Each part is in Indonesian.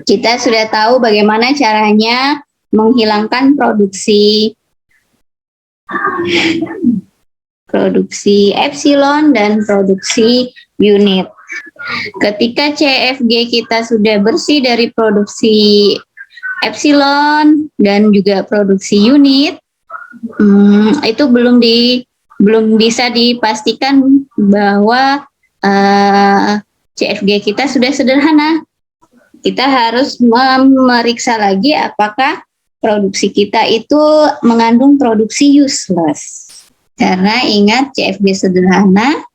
Kita sudah tahu bagaimana caranya menghilangkan produksi epsilon dan produksi unit. Ketika CFG kita sudah bersih dari produksi epsilon dan juga produksi unit, itu belum bisa dipastikan bahwa CFG kita sudah sederhana. Kita harus memeriksa lagi apakah produksi kita itu mengandung produksi useless. Karena ingat CFG sederhana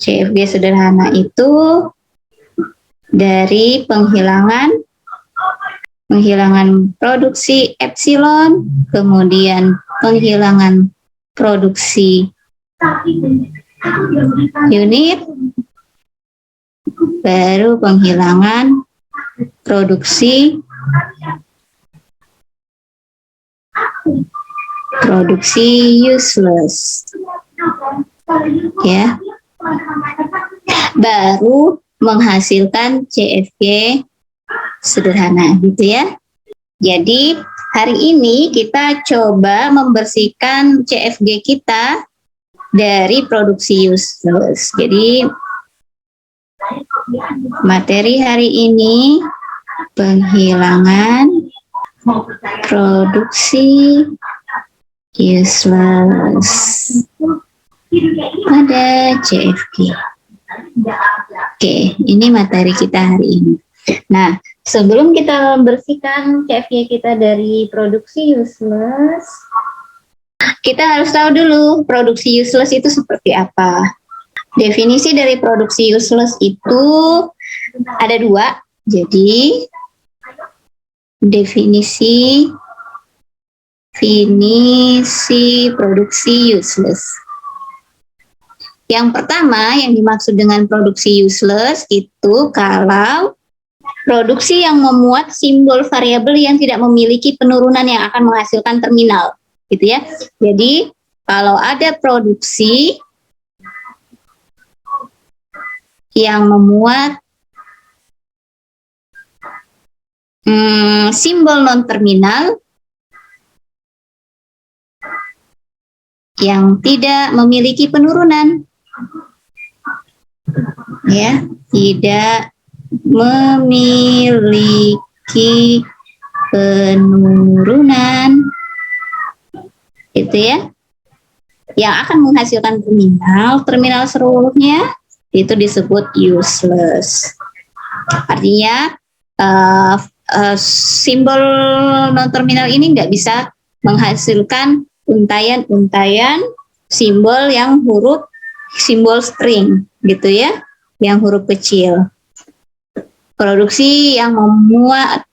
CFG sederhana itu dari penghilangan produksi epsilon, kemudian penghilangan produksi unit, baru penghilangan produksi useless, ya, baru menghasilkan CFG sederhana, gitu ya. Jadi hari ini kita coba membersihkan CFG kita dari produksi useless. Jadi materi hari ini penghilangan produksi useless pada CFG. Oke, ini materi kita hari ini. Nah, sebelum kita membersihkan CFG kita dari produksi useless, kita harus tahu dulu produksi useless itu seperti apa. Definisi dari produksi useless itu ada dua. Jadi definisi produksi useless. Yang pertama yang dimaksud dengan produksi useless itu kalau produksi yang memuat simbol variabel yang tidak memiliki penurunan yang akan menghasilkan terminal, gitu ya. Jadi kalau ada produksi yang memuat simbol non-terminal yang tidak memiliki penurunan, ya, tidak memiliki penurunan, itu ya, yang akan menghasilkan terminal seluruhnya itu disebut useless. Artinya simbol non-terminal ini nggak bisa menghasilkan untayan simbol yang simbol string, gitu ya, yang huruf kecil. Produksi yang memuat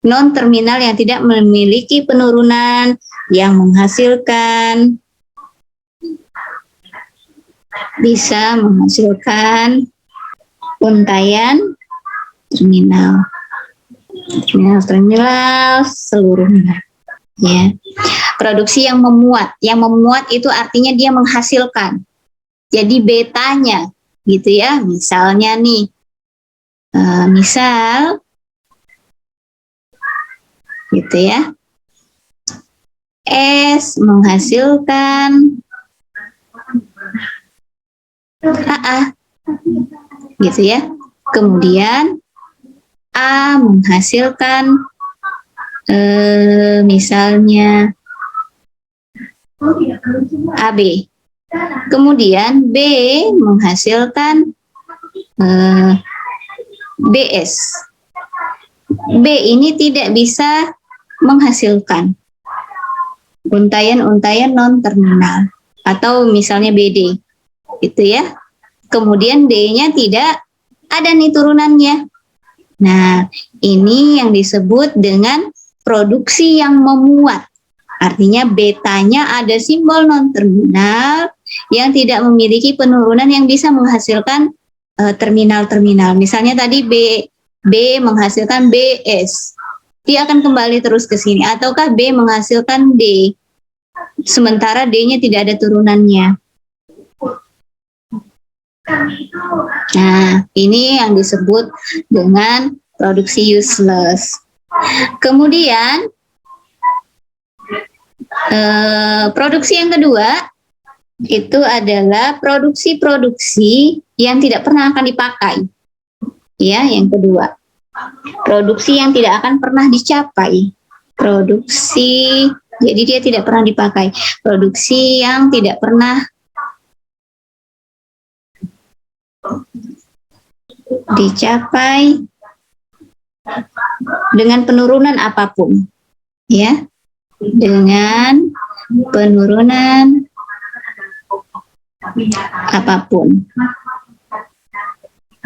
non-terminal yang tidak memiliki penurunan yang bisa menghasilkan untayan terminal seluruhnya, ya. Produksi yang memuat itu artinya dia menghasilkan. Jadi betanya, gitu ya. Misalnya nih, misal, gitu ya, S menghasilkan AA, gitu ya. Kemudian A menghasilkan misalnya AB. Kemudian B menghasilkan BS. B ini tidak bisa menghasilkan untayan non-terminal, atau misalnya BD, gitu ya. Kemudian D-nya tidak ada nih turunannya. Nah, ini yang disebut dengan produksi yang memuat. Artinya betanya ada simbol non-terminal yang tidak memiliki penurunan yang bisa menghasilkan terminal-terminal. Misalnya tadi B menghasilkan BS. Dia akan kembali terus ke sini. Ataukah B menghasilkan D, sementara D-nya tidak ada turunannya. Nah, ini yang disebut dengan produksi useless. Kemudian, produksi yang kedua itu adalah produksi-produksi yang tidak pernah akan dipakai. Ya, yang kedua. Produksi yang tidak akan pernah dicapai. Produksi, jadi dia tidak pernah dipakai. Produksi yang tidak pernah dicapai dengan penurunan apapun. Ya, dengan penurunan apapun.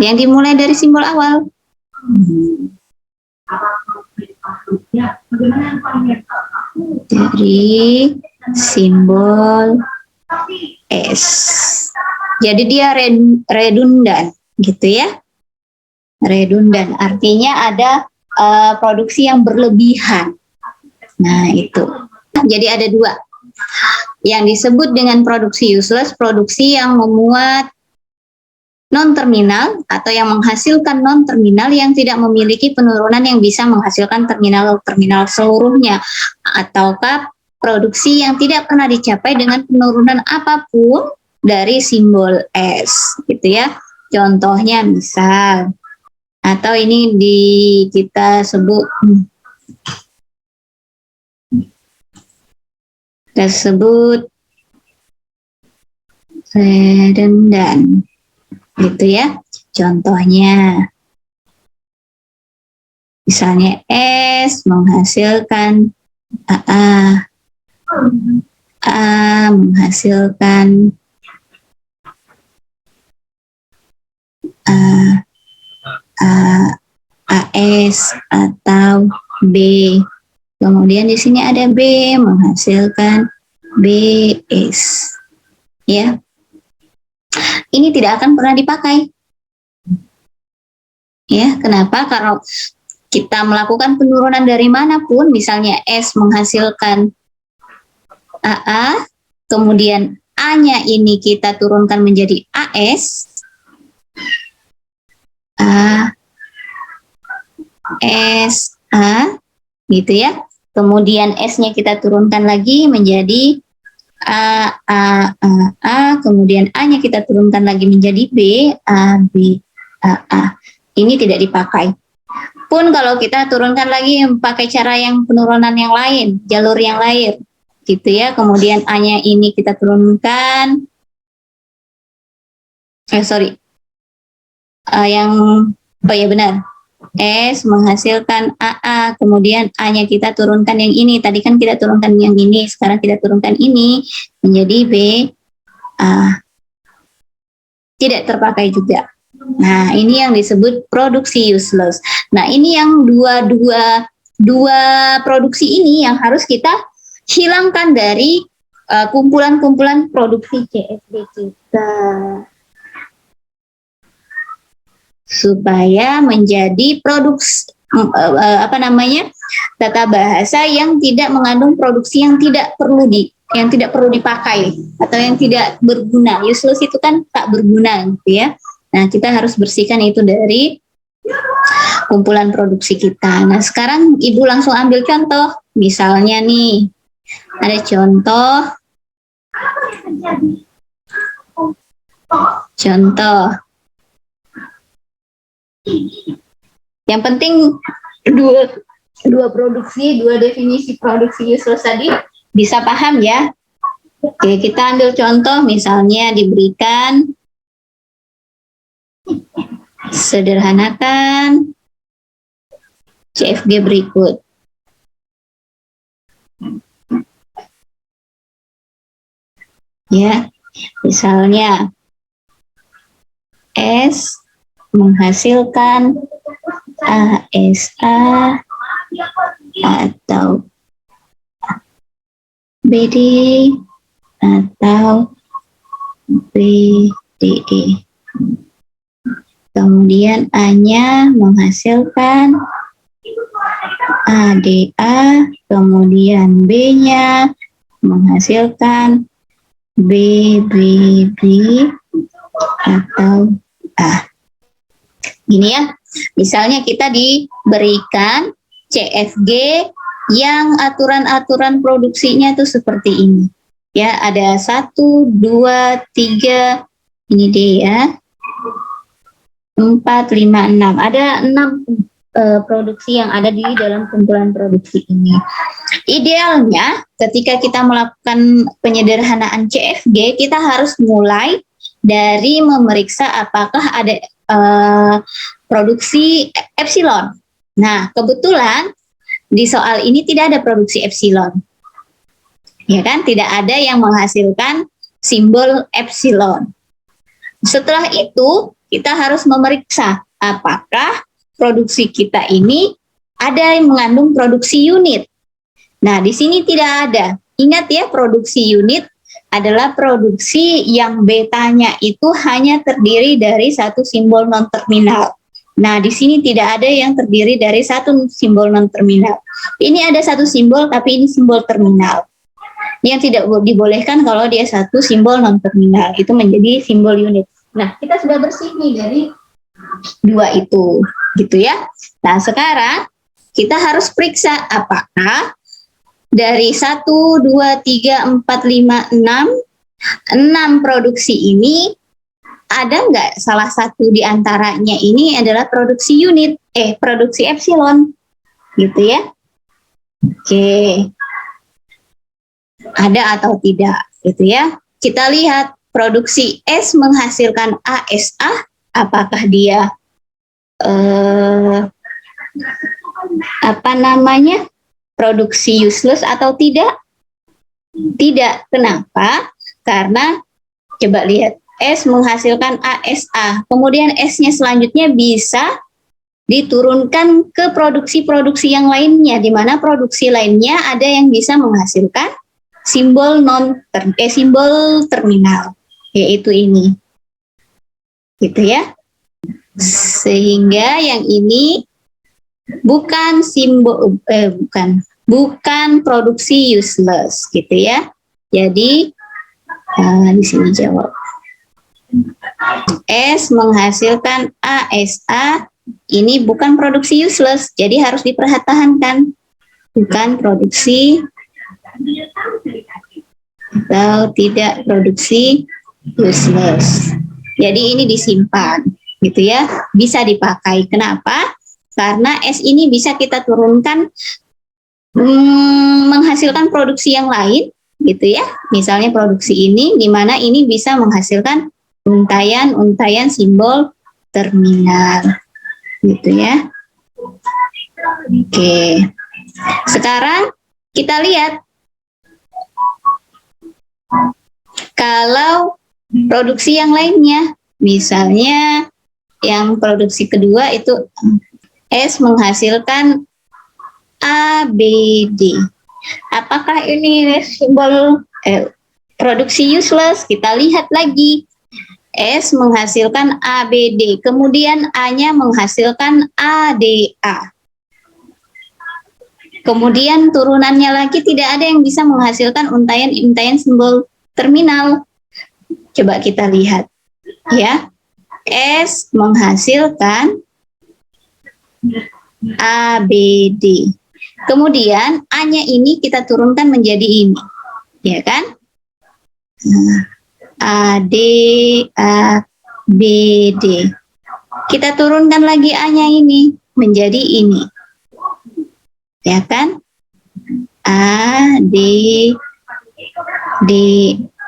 Yang dimulai dari simbol awal. Dari simbol S. Jadi dia redundan, gitu ya. Redundan, artinya ada produksi yang berlebihan. Nah, itu. Jadi ada dua. Yang disebut dengan produksi useless, produksi yang memuat non-terminal atau yang menghasilkan non-terminal yang tidak memiliki penurunan yang bisa menghasilkan terminal-terminal seluruhnya, ataukah produksi yang tidak pernah dicapai dengan penurunan apapun dari simbol S, gitu ya. Contohnya misal, atau ini kita sebut redundan, gitu ya. Contohnya misalnya S menghasilkan AA, A menghasilkan AS atau B. Kemudian di sini ada B menghasilkan BS. Ya. Ini tidak akan pernah dipakai. Ya, kenapa? Karena kita melakukan penurunan dari manapun, misalnya S menghasilkan AA, kemudian A-nya ini kita turunkan menjadi AS, A, S, A, gitu ya. Kemudian S-nya kita turunkan lagi menjadi A, kemudian A-nya kita turunkan lagi menjadi B, A, B, A. Ini tidak dipakai. Pun kalau kita turunkan lagi pakai cara yang penurunan yang lain, jalur yang lain, gitu ya. Kemudian A-nya ini kita turunkan, benar. S menghasilkan AA, kemudian A-nya kita turunkan yang ini. Tadi kan kita turunkan yang ini, sekarang kita turunkan ini menjadi B, A. Tidak terpakai juga. Nah, ini yang disebut produksi useless. Nah, ini yang dua produksi ini yang harus kita hilangkan dari kumpulan-kumpulan produksi CSD kita. Supaya menjadi tata bahasa yang tidak mengandung produksi yang tidak perlu dipakai atau yang tidak berguna. Useless itu kan tak berguna, gitu ya. Nah, kita harus bersihkan itu dari kumpulan produksi kita. Nah, sekarang Ibu langsung ambil contoh. Misalnya nih, ada contoh. Yang penting dua definisi produksi useless tadi bisa paham ya. Oke, kita ambil contoh, misalnya diberikan, sederhanakan CFG berikut. Ya, misalnya S menghasilkan ASA atau BD atau BDE. Kemudian A-nya menghasilkan ADA, kemudian B-nya menghasilkan BBB atau A. Gini ya, misalnya kita diberikan CFG yang aturan-aturan produksinya itu seperti ini. Ya, ada 1, 2, 3, ini dia, 4, 5, 6. Ada 6 produksi yang ada di dalam kumpulan produksi ini. Idealnya ketika kita melakukan penyederhanaan CFG, kita harus mulai dari memeriksa apakah ada produksi epsilon. Nah, kebetulan di soal ini tidak ada produksi epsilon. Ya kan? Tidak ada yang menghasilkan simbol epsilon. Setelah itu, kita harus memeriksa apakah produksi kita ini ada yang mengandung produksi unit. Nah, di sini tidak ada. Ingat ya, produksi unit adalah produksi yang betanya itu hanya terdiri dari satu simbol non-terminal. Nah, di sini tidak ada yang terdiri dari satu simbol non-terminal. Ini ada satu simbol, tapi ini simbol terminal. Yang tidak dibolehkan kalau dia satu simbol non-terminal, itu menjadi simbol unit. Nah, kita sudah bersih nih dari dua itu, gitu ya. Nah, sekarang kita harus periksa apakah dari 1, 2, 3, 4, 5, 6 produksi ini ada nggak salah satu di antaranya ini adalah produksi unit, produksi epsilon, gitu ya. Oke. Ada atau tidak, gitu ya. Kita lihat produksi S menghasilkan ASA, apakah dia produksi useless atau tidak? Tidak. Kenapa? Karena coba lihat, S menghasilkan ASA, kemudian S-nya selanjutnya bisa diturunkan ke produksi-produksi yang lainnya, di mana produksi lainnya ada yang bisa menghasilkan simbol simbol terminal, yaitu ini, gitu ya. Sehingga yang ini bukan simbol, bukan produksi useless, gitu ya. Jadi di sini jawab. S menghasilkan ASA, ini bukan produksi useless, jadi harus dipertahankan, bukan produksi atau tidak produksi useless. Jadi ini disimpan, gitu ya, bisa dipakai. Kenapa? Karena S ini bisa kita turunkan menghasilkan produksi yang lain, gitu ya. Misalnya produksi ini, di mana ini bisa menghasilkan untayan simbol terminal, gitu ya. Oke. Sekarang kita lihat kalau produksi yang lainnya, misalnya yang produksi kedua itu S menghasilkan ABD. Apakah ini simbol produksi useless? Kita lihat lagi. S menghasilkan ABD, kemudian A-nya menghasilkan ADA. Kemudian turunannya lagi tidak ada yang bisa menghasilkan untayan simbol terminal. Coba kita lihat ya. S menghasilkan ABD. Kemudian A-nya ini kita turunkan menjadi ini. Ya kan? AD, ABD. Kita turunkan lagi A-nya ini menjadi ini. Ya kan? A, D, D,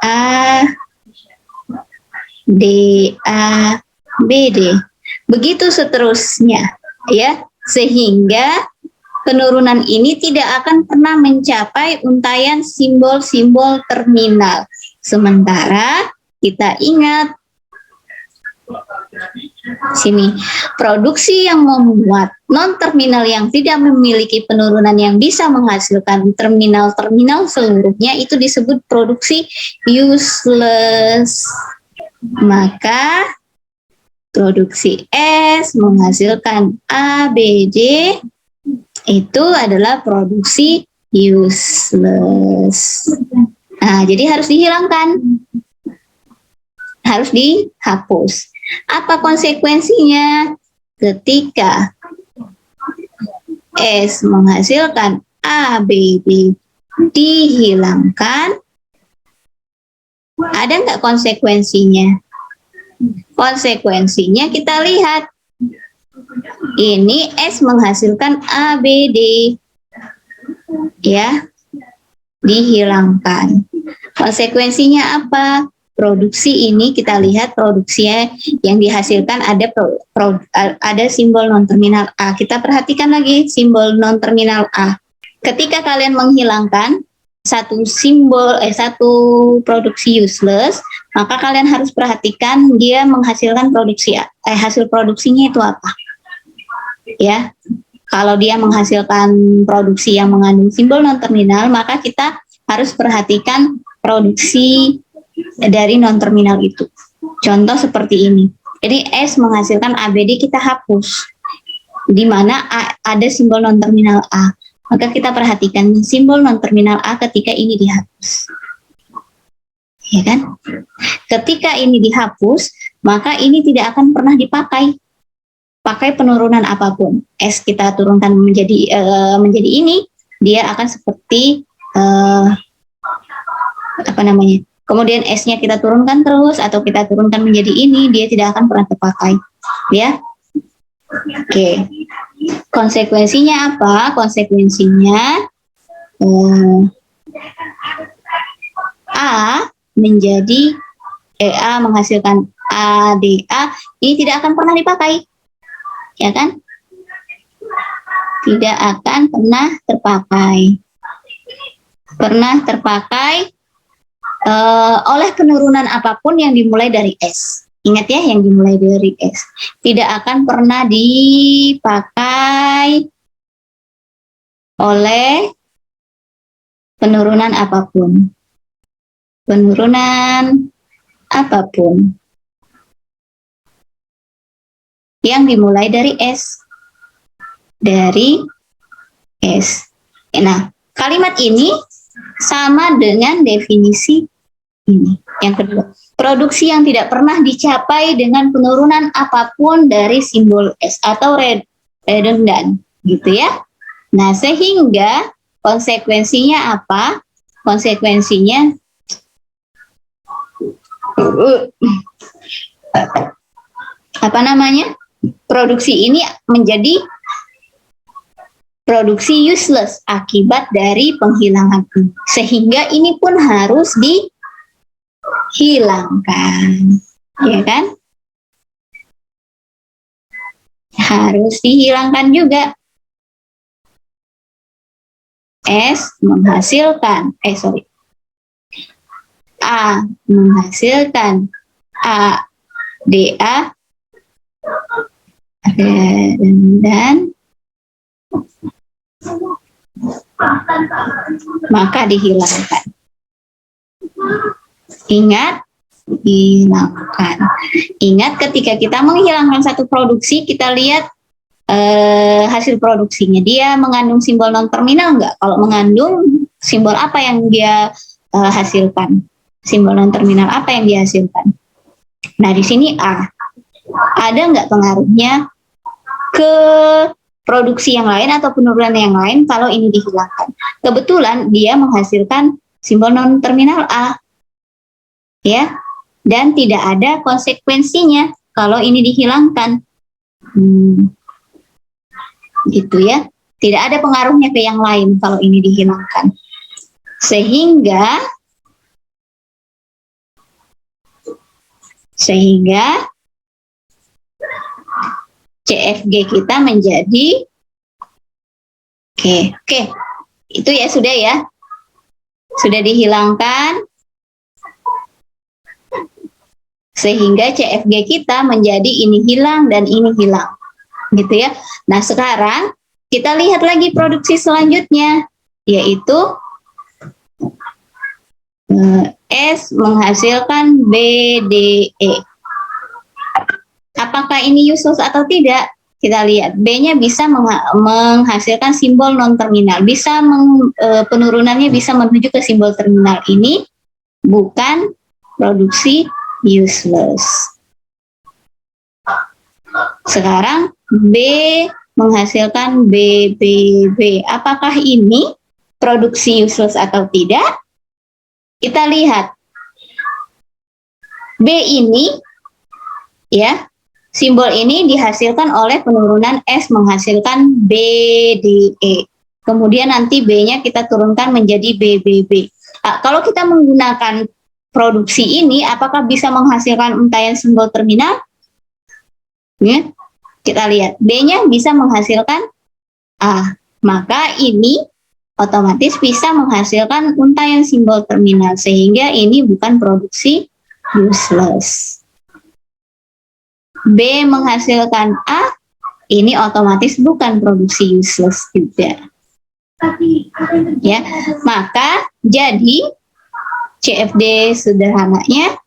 A, D, A, B, D. Begitu seterusnya, ya. Sehingga penurunan ini tidak akan pernah mencapai untayan simbol-simbol terminal. Sementara kita ingat sini, produksi yang memuat non-terminal yang tidak memiliki penurunan yang bisa menghasilkan terminal-terminal seluruhnya itu disebut produksi useless. Maka produksi S menghasilkan ABD itu adalah produksi useless. Nah, jadi harus dihilangkan. harus dihapus. Apa konsekuensinya? Ketika S menghasilkan A, B, D dihilangkan, ada nggak konsekuensinya? Konsekuensinya kita lihat. Ini S menghasilkan A, B, D. Ya, dihilangkan. Konsekuensinya apa? Produksi ini kita lihat produksinya yang dihasilkan ada simbol non terminal A. Kita perhatikan lagi simbol non terminal A. Ketika kalian menghilangkan satu produksi useless, maka kalian harus perhatikan dia menghasilkan hasil produksinya itu apa. Ya. Kalau dia menghasilkan produksi yang mengandung simbol non terminal, maka kita harus perhatikan produksi dari non terminal itu. Contoh seperti ini. Jadi S menghasilkan ABD, kita hapus. Di mana ada simbol non terminal A. Maka kita perhatikan simbol non terminal A ketika ini dihapus. Ya kan? Ketika ini dihapus, maka ini tidak akan pernah dipakai. Pakai penurunan apapun. S kita turunkan menjadi ini, dia akan seperti kemudian S-nya kita turunkan terus atau kita turunkan menjadi ini, dia tidak akan pernah terpakai. Ya. Oke. Konsekuensinya apa? Konsekuensinya A menghasilkan ADA, ini tidak akan pernah dipakai. Ya kan? Tidak akan pernah terpakai oleh penurunan apapun yang dimulai dari S. Ingat ya, yang dimulai dari S. Tidak akan pernah dipakai oleh penurunan apapun. Yang dimulai dari S. Nah, kalimat ini sama dengan definisi ini. Yang kedua, produksi yang tidak pernah dicapai dengan penurunan apapun dari simbol S atau redundan, gitu ya. Nah, sehingga konsekuensinya apa? Konsekuensinya produksi ini menjadi produksi useless akibat dari penghilangan ini. Sehingga ini pun harus dihilangkan. Ya kan? Harus dihilangkan juga. A menghasilkan ADA dan maka dihilangkan. Ingat, hilangkan. Ingat, ketika kita menghilangkan satu produksi, kita lihat hasil produksinya. Dia mengandung simbol non terminal enggak? Kalau mengandung, simbol apa yang dia hasilkan? Simbol non terminal apa yang dihasilkan? Nah, di sini A. Ada nggak pengaruhnya ke produksi yang lain atau penurunan yang lain kalau ini dihilangkan? Kebetulan dia menghasilkan simbol non terminal A. Ya. Dan tidak ada konsekuensinya kalau ini dihilangkan. Gitu ya. Tidak ada pengaruhnya ke yang lain kalau ini dihilangkan. Sehingga CFG kita menjadi oke. Itu ya sudah dihilangkan sehingga CFG kita menjadi ini hilang dan ini hilang, gitu ya. Nah, sekarang kita lihat lagi produksi selanjutnya, yaitu S menghasilkan BDE. Apakah ini useless atau tidak? Kita lihat, B-nya bisa menghasilkan simbol non-terminal. Penurunannya bisa menuju ke simbol terminal ini, bukan produksi useless. Sekarang B menghasilkan BBB. Apakah ini produksi useless atau tidak? Kita lihat. B ini, ya, simbol ini dihasilkan oleh penurunan S menghasilkan BDE. Kemudian nanti B-nya kita turunkan menjadi BBB. Nah, kalau kita menggunakan produksi ini, apakah bisa menghasilkan untayan simbol terminal? Ya, kita lihat. B-nya bisa menghasilkan A. Maka ini otomatis bisa menghasilkan untayan simbol terminal. Sehingga ini bukan produksi useless. B menghasilkan A, ini otomatis bukan produksi useless juga. Ya, maka jadi CFD sederhananya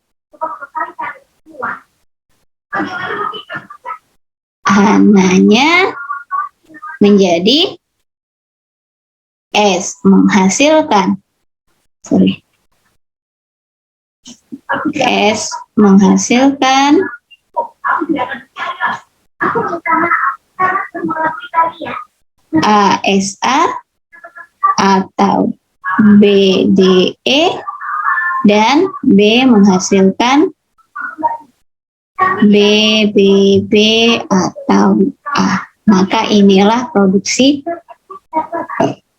menjadi S menghasilkan S menghasilkan ASA atau BDE dan B menghasilkan BBB atau A. Maka inilah produksi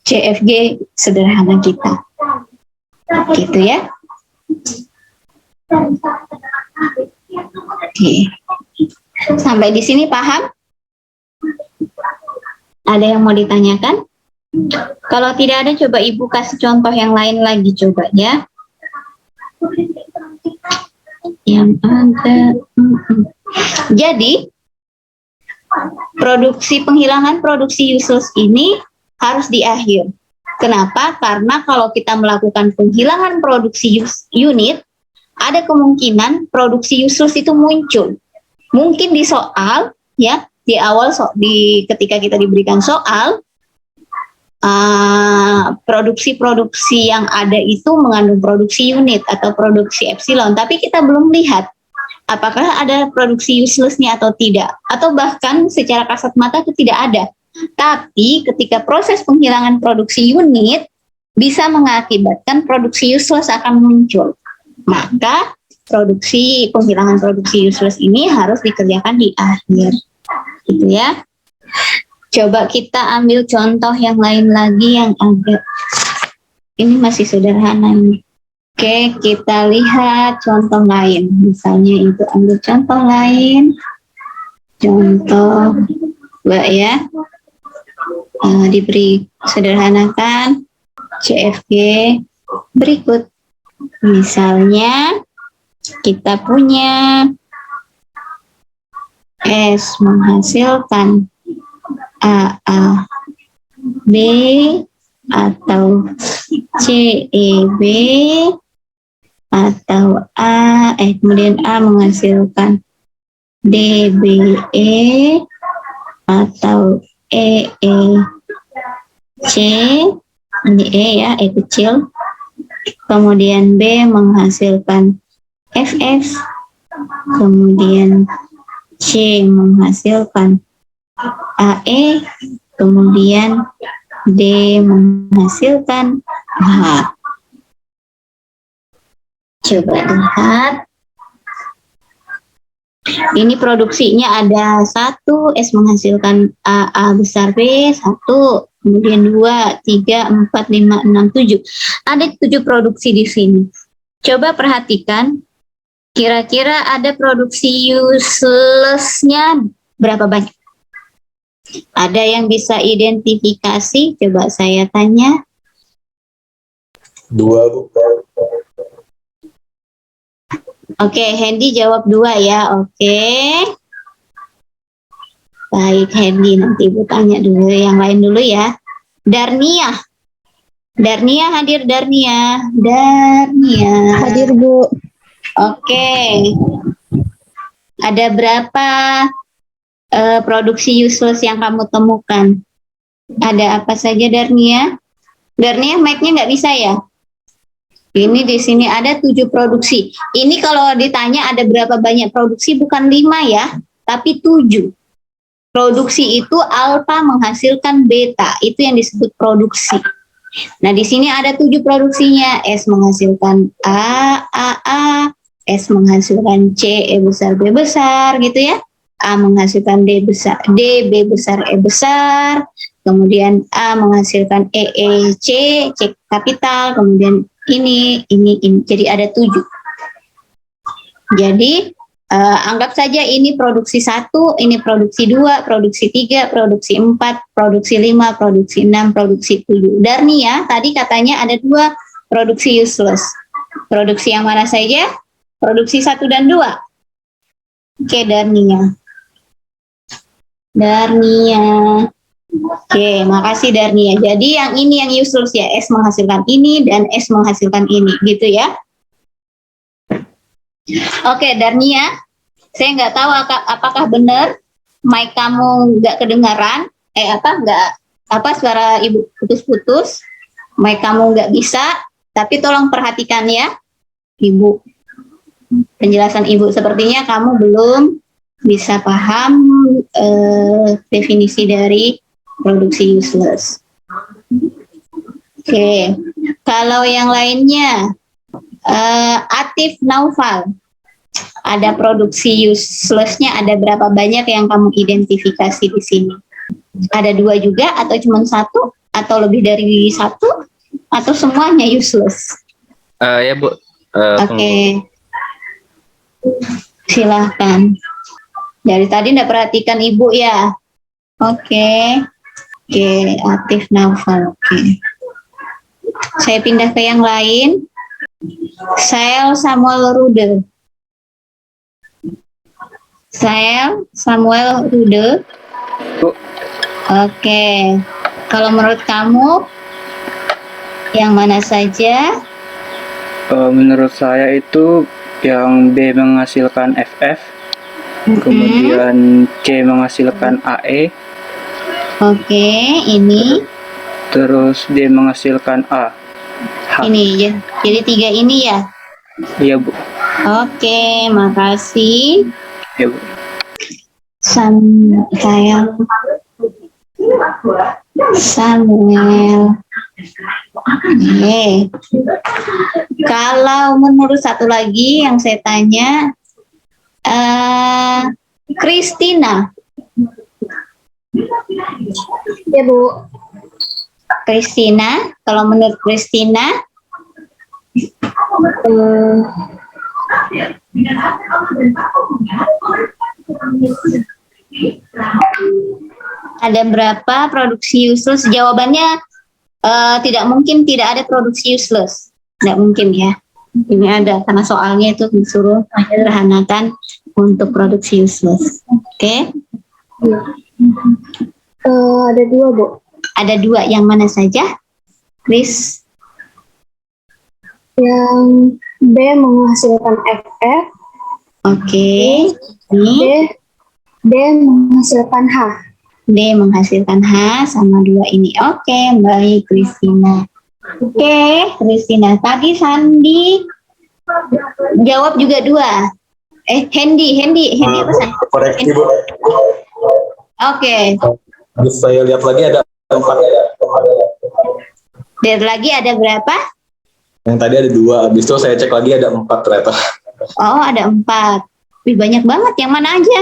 CFG sederhana kita. Gitu ya. Oke. Sampai di sini paham? Ada yang mau ditanyakan? Kalau tidak ada, coba Ibu kasih contoh yang lain lagi, coba ya. Yang ada. Jadi, penghilangan produksi useless ini harus di akhir. Kenapa? Karena kalau kita melakukan penghilangan produksi unit, ada kemungkinan produksi useless itu muncul. Mungkin di soal, ya, di awal ketika kita diberikan soal, produksi-produksi yang ada itu mengandung produksi unit atau produksi epsilon, tapi kita belum lihat apakah ada produksi useless-nya atau tidak, atau bahkan secara kasat mata itu tidak ada. Tapi ketika proses penghilangan produksi unit bisa mengakibatkan produksi useless akan muncul. Maka penghilangan produksi useless ini harus dikerjakan di akhir. Gitu ya. Coba kita ambil contoh yang lain lagi yang agak, ini masih sederhana ini. Oke, kita lihat contoh lain. Misalnya itu ambil contoh lain. Contoh ya. Diberi sederhanakan CFG berikut. Misalnya kita punya S menghasilkan AA B atau CEB atau kemudian A menghasilkan DBE atau EEC, ini E ya, E kecil, kemudian B menghasilkan FF, kemudian C menghasilkan AE, kemudian D menghasilkan H. Coba lihat. Ini produksinya ada 1, S menghasilkan A besar B, 1, kemudian 2, 3, 4, 5, 6, 7. Ada 7 produksi di sini. Coba perhatikan, kira-kira ada produksi useless-nya berapa banyak? Ada yang bisa identifikasi? Coba saya tanya. 2, Bu. Oke, Hendy jawab 2 ya. Oke. Baik, Hendy. Nanti Ibu tanya dulu yang lain dulu ya. Darnia. Darnia hadir, Darnia. Darnia. Hadir, Bu. Oke. Ada berapa produksi useless yang kamu temukan? Ada apa saja, Darnia? Darnia, mic-nya nggak bisa ya? Ini di sini ada 7 produksi. Ini kalau ditanya ada berapa banyak produksi, bukan 5 ya, tapi 7. Produksi itu alfa menghasilkan beta, itu yang disebut produksi. Nah, di sini ada 7 produksinya. S menghasilkan A, S menghasilkan C, E besar, B besar, gitu ya. A menghasilkan D besar, D, B besar, E besar. Kemudian A menghasilkan C, C kapital. Kemudian ini. Jadi ada 7. Jadi anggap saja ini produksi 1, ini produksi 2, produksi 3, produksi 4, produksi 5, produksi 6, produksi 7. Darnia tadi katanya ada 2 produksi useless. Produksi yang mana saja? Produksi 1 dan 2. Oke, Darnia. Oke, makasih Darnia. Jadi yang ini yang useless ya, S menghasilkan ini dan S menghasilkan ini, gitu ya. Oke, Darnia, saya nggak tahu apakah benar mic kamu nggak kedengaran, suara ibu putus-putus, mic kamu nggak bisa, tapi tolong perhatikan ya, ibu. Penjelasan ibu, sepertinya kamu belum bisa paham definisi dari produksi useless. Oke, kalau yang lainnya, Atif Naufal, ada produksi useless-nya ada berapa banyak yang kamu identifikasi di sini? Ada 2 juga atau cuma 1 atau lebih dari 1 atau semuanya useless? Ya Bu. Oke. Silahkan. Dari tadi enggak perhatikan ibu ya. Oke, Atif Naufal. Oke. Saya pindah ke yang lain. Sael Samuel Rude. Bu. Oke. Kalau menurut kamu yang mana saja? Menurut saya itu yang B menghasilkan FF, kemudian C menghasilkan AE. Oke, ini. Terus D menghasilkan A. H. Ini ya. Jadi 3 ini ya? Iya Bu. Oke, makasih. Ya Bu. Samuel. Kalau menurut satu lagi yang saya tanya, Christina. Ya Bu. Christina, kalau menurut Christina, ada berapa produksi useless? Jawabannya tidak mungkin tidak ada produksi useless. Tidak mungkin ya. Ini ada karena soalnya itu disuruh menyederhanakan untuk produksi useless. Oke? Ada 2 Bu. Ada 2, yang mana saja? Chris? Yang B menghasilkan FF. Oke. Ini D menghasilkan H. D menghasilkan H sama 2 ini. Oke, baik Christina. Oke, Christina. Tadi Sandi jawab juga 2. Hendy apa sih? Koreksi Bu. Oke. Saya lihat lagi ada 4. Dan lagi ada berapa? Yang tadi ada 2. Habis itu saya cek lagi ada 4 ternyata. Oh, ada 4. Wih, banyak banget. Yang mana aja?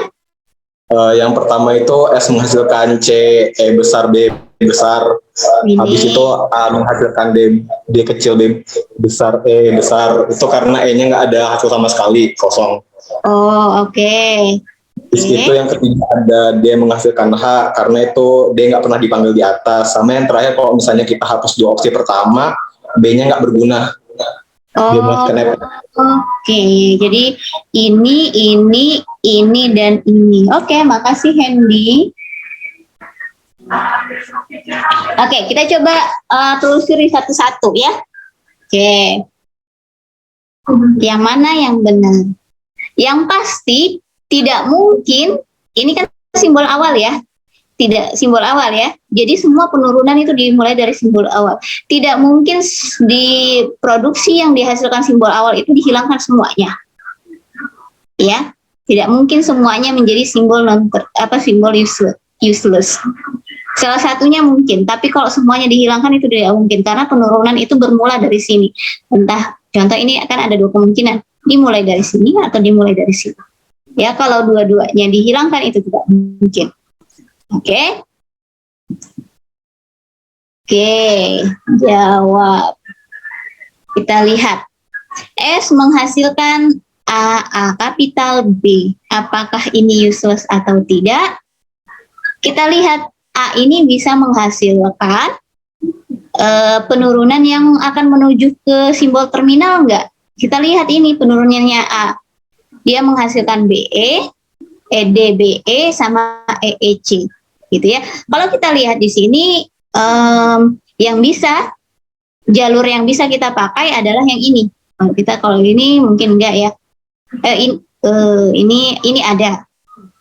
Yang pertama itu S menghasilkan C, E besar, B besar. Ini. Habis itu A menghasilkan D kecil, B besar, E besar. Itu karena E-nya nggak ada hasil sama sekali, kosong. Oh, oke. Terus itu yang ketiga ada D menghasilkan H, karena itu D nggak pernah dipanggil di atas. Sama yang terakhir kalau misalnya kita hapus 2 opsi pertama, B-nya nggak berguna. Oh, oke. Jadi ini, dan ini. Oke, makasih Hendy. Oke, kita coba telusuri satu-satu ya. Oke. Yang mana yang benar? Yang pasti tidak mungkin, ini kan simbol awal ya. tidak simbol awal ya. Jadi semua penurunan itu dimulai dari simbol awal. Tidak mungkin di produksi yang dihasilkan simbol awal itu dihilangkan semuanya. Ya, tidak mungkin semuanya menjadi simbol simbol useless. Salah satunya mungkin, tapi kalau semuanya dihilangkan itu tidak mungkin karena penurunan itu bermula dari sini. Entah contoh ini akan ada dua kemungkinan, dimulai dari sini atau dimulai dari sini. Ya, kalau dua-duanya dihilangkan itu tidak mungkin. Oke. Oke, jawab. Kita lihat. S menghasilkan A kapital B. Apakah ini useless atau tidak? Kita lihat A ini bisa menghasilkan penurunan yang akan menuju ke simbol terminal enggak? Kita lihat ini penurunannya A. Dia menghasilkan BE, EDBE sama EEC, gitu ya. Kalau kita lihat di sini yang bisa jalur yang bisa kita pakai adalah yang ini. Kalau ini mungkin enggak ya. Ini ada,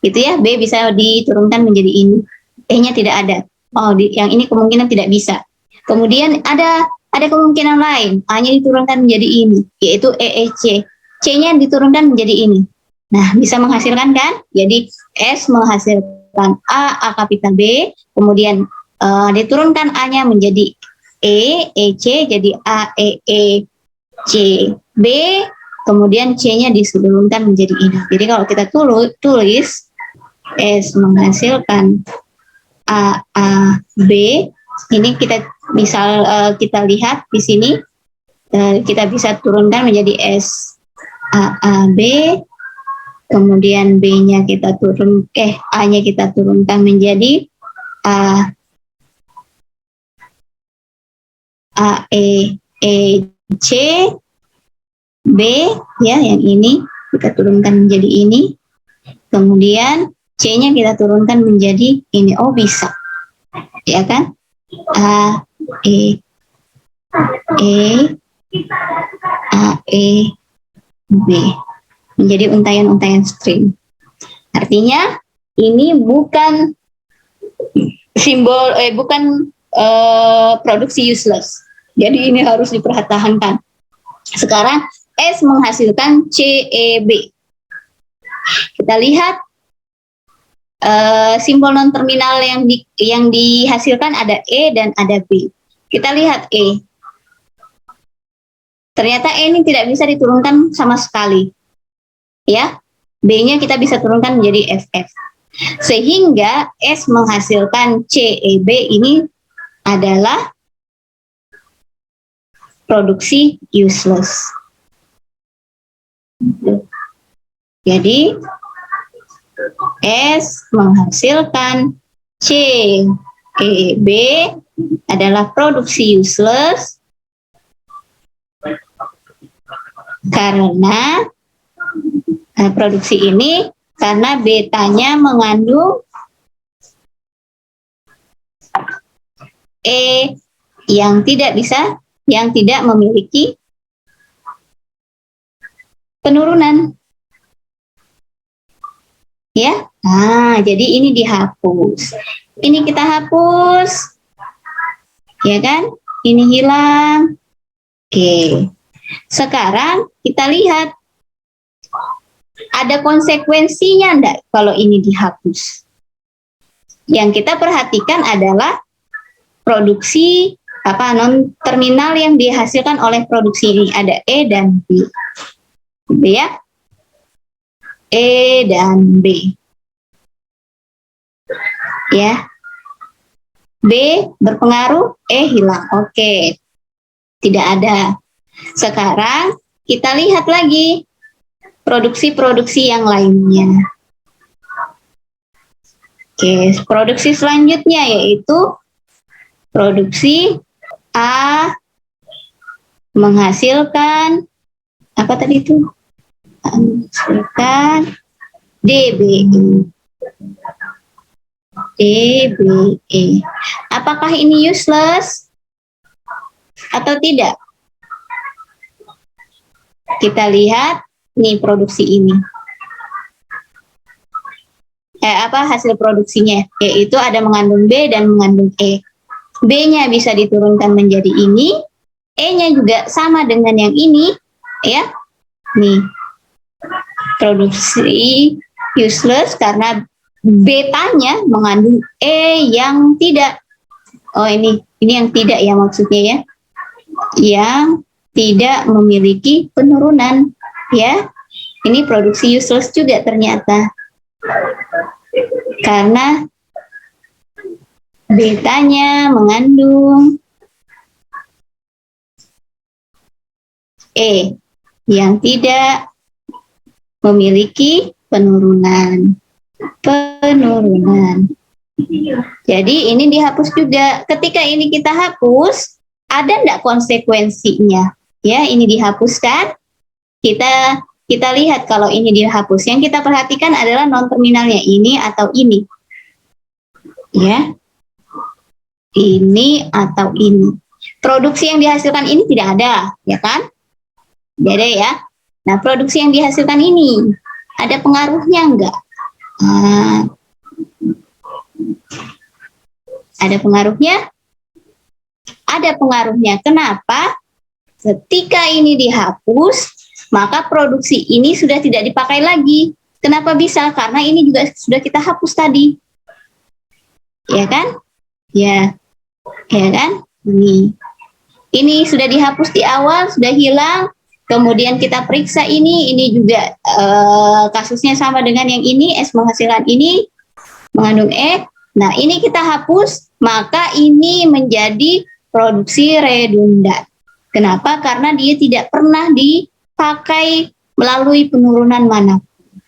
gitu ya. B bisa diturunkan menjadi ini. E-nya tidak ada. Yang ini kemungkinan tidak bisa. Kemudian ada kemungkinan lain. A-nya diturunkan menjadi ini, yaitu EEC. C-nya diturunkan menjadi ini. Nah, bisa menghasilkan kan? Jadi S menghasilkan A kapital B, kemudian diturunkan A-nya menjadi E, EC, jadi A, E, C, B, kemudian C-nya diturunkan menjadi ini. Jadi kalau kita tulis S menghasilkan A, B, ini kita kita lihat di sini, kita bisa turunkan menjadi S, A, B, kemudian B-nya kita A-nya kita turunkan menjadi A, E, C, B, ya, yang ini kita turunkan menjadi ini, kemudian C-nya kita turunkan menjadi ini. Bisa, ya kan? A, E, B, menjadi untayan-untayan string. Artinya ini bukan simbol, bukan produksi useless. Jadi ini harus dipertahankan. Sekarang S menghasilkan CEB. Kita lihat simbol non terminal yang dihasilkan ada E dan ada B. Kita lihat E. Ternyata E ini tidak bisa diturunkan sama sekali. Ya, B-nya kita bisa turunkan menjadi FF. Sehingga S menghasilkan CEB ini adalah produksi useless. Jadi S menghasilkan CEB adalah produksi useless karena produksi ini karena betanya mengandung E yang tidak memiliki penurunan. Ya, nah jadi ini dihapus. Ini kita hapus, ya kan? Ini hilang. Oke. Sekarang kita lihat ada konsekuensinya enggak kalau ini dihapus. Yang kita perhatikan adalah produksi non terminal yang dihasilkan oleh produksi ini ada E dan B. Ya. E dan B. Ya. B berpengaruh, E hilang. Oke. Tidak ada. Sekarang kita lihat lagi produksi-produksi yang lainnya. Oke, produksi selanjutnya yaitu produksi A menghasilkan apa tadi itu? Menghasilkan DBE. Apakah ini useless atau tidak? Kita lihat nih produksi ini. hasil produksinya, yaitu ada mengandung B dan mengandung E. B-nya bisa diturunkan menjadi ini, E-nya juga sama dengan yang ini, ya. Nih, produksi useless karena betanya mengandung E yang tidak. Oh, ini yang tidak ya maksudnya ya. Yang tidak memiliki penurunan, ya. Ini produksi useless juga ternyata. Karena betanya mengandung E yang tidak memiliki penurunan. Jadi ini dihapus juga. Ketika ini kita hapus, ada enggak konsekuensinya? Ya, ini dihapuskan. Kita lihat kalau ini dihapus. Yang kita perhatikan adalah non terminalnya ini atau ini. Ya. Ini atau ini. Produksi yang dihasilkan ini tidak ada, ya kan? Tidak ada ya. Nah, produksi yang dihasilkan ini ada pengaruhnya enggak? Ada pengaruhnya? Ada pengaruhnya. Kenapa? Ketika ini dihapus, maka produksi ini sudah tidak dipakai lagi. Kenapa bisa? Karena ini juga sudah kita hapus tadi. Ya kan? Ya kan? Ini sudah dihapus di awal, sudah hilang. Kemudian kita periksa ini juga kasusnya sama dengan yang ini, S menghasilkan ini, mengandung E. Nah, ini kita hapus, maka ini menjadi produksi redundan. Kenapa? Karena dia tidak pernah dipakai melalui penurunan manapun.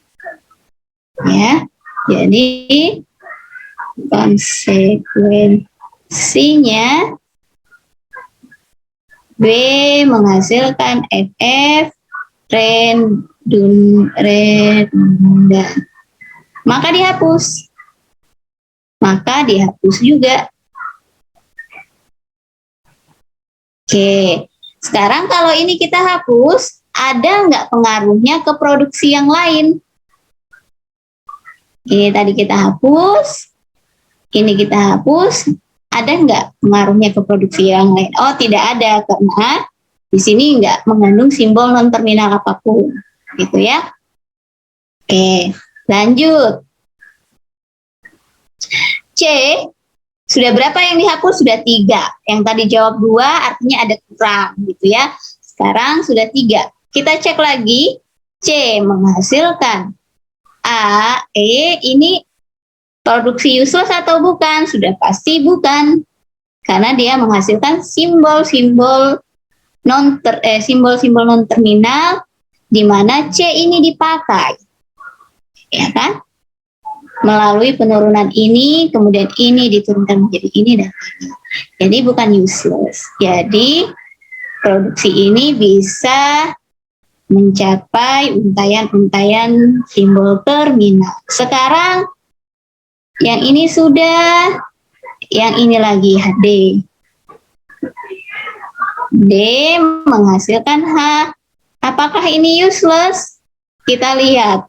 Ya, jadi konsekuensinya B menghasilkan FF redundan. Maka dihapus. Juga. Oke, sekarang kalau ini kita hapus, ada nggak pengaruhnya ke produksi yang lain? Ini tadi kita hapus, ini kita hapus, ada nggak pengaruhnya ke produksi yang lain? Oh, tidak ada, karena di sini nggak mengandung simbol non terminal apapun, gitu ya. Oke, lanjut. C, sudah berapa yang dihapus? Sudah 3. Yang tadi jawab 2, artinya ada kurang, gitu ya. Sekarang sudah 3. Kita cek lagi. C menghasilkan A, E, ini produksi useless atau bukan? Sudah pasti bukan. Karena dia menghasilkan simbol-simbol non terminal di mana C ini dipakai. Ya kan? Melalui penurunan ini, kemudian ini diturunkan menjadi ini dan ini. Jadi bukan useless. Jadi produksi ini bisa mencapai untayan-untayan simbol terminal. Sekarang yang ini sudah, yang ini lagi D. D menghasilkan H. Apakah ini useless? Kita lihat.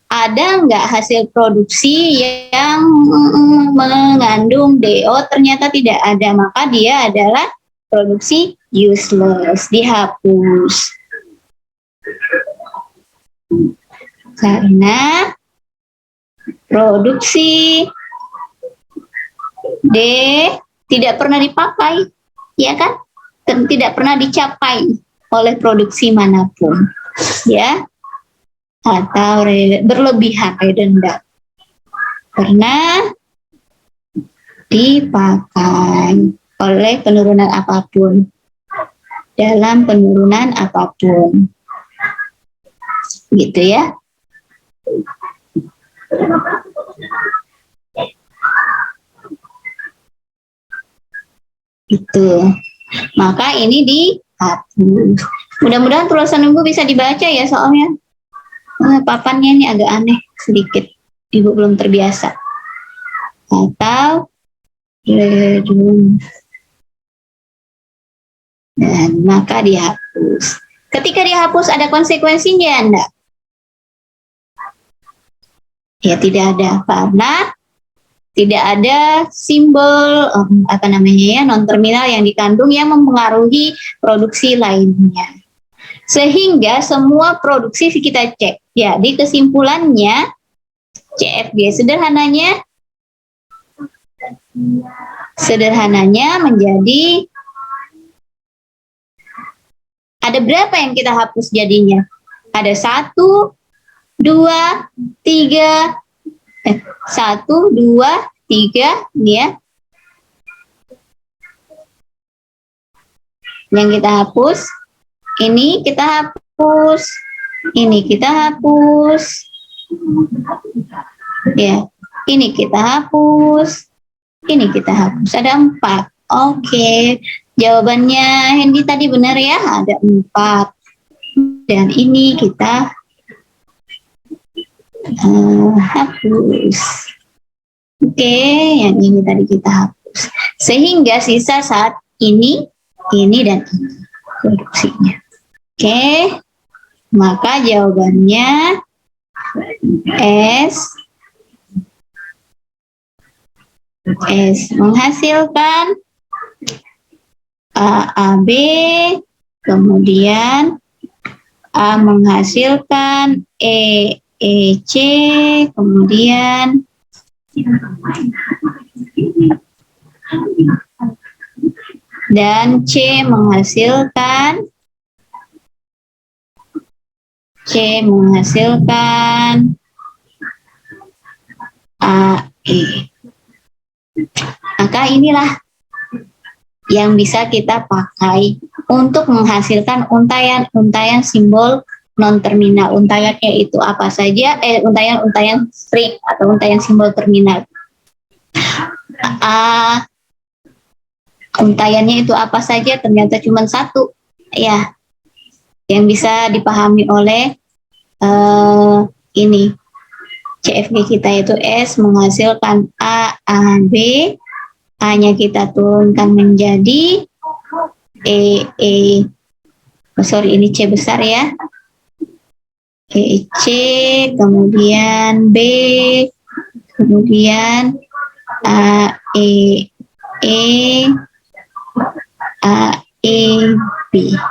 Ada nggak hasil produksi yang mengandung D? Oh, ternyata tidak ada. Maka dia adalah produksi useless. Dihapus. Karena produksi D tidak pernah dipakai, ya kan? Dan tidak pernah dicapai oleh produksi manapun, ya, atau berlebihan redundant, karena dipakai oleh penurunan apapun, dalam penurunan apapun, gitu ya. Itu. Maka ini dihapus. Mudah-mudahan tulisan Ibu bisa dibaca ya soalnya. Papannya ini agak aneh sedikit. Ibu belum terbiasa. Atau dan maka dihapus. Ketika dihapus ada konsekuensinya enggak? Ya tidak ada, karena tidak ada simbol non terminal yang dikandung yang mempengaruhi produksi lainnya. Sehingga semua produksi kita cek. Jadi kesimpulannya CFG sederhananya menjadi ada berapa yang kita hapus jadinya? Ada 1, 2, 3, 1, 2, 3, ini ya. Yang kita hapus, ini kita hapus, ini kita hapus, ya. Ini kita hapus, ini kita hapus. Ada 4. Oke, jawabannya Hendy tadi benar ya, ada 4. Dan ini kita hapus. Oke, yang ini tadi kita hapus. Sehingga sisa saat ini dan ini produksinya. Oke, maka jawabannya S menghasilkan AB, kemudian A menghasilkan EC, kemudian dan C menghasilkan AE. Maka inilah yang bisa kita pakai untuk menghasilkan untayan simbol non-terminal. Untayannya itu apa saja? Untayan string atau untayan simbol terminal. Untayannya itu apa saja? Ternyata cuma 1. Ya, yang bisa dipahami oleh ini CFG kita itu S menghasilkan AB, A-nya kita turunkan menjadi ini C besar ya, EC, kemudian B, kemudian AEB.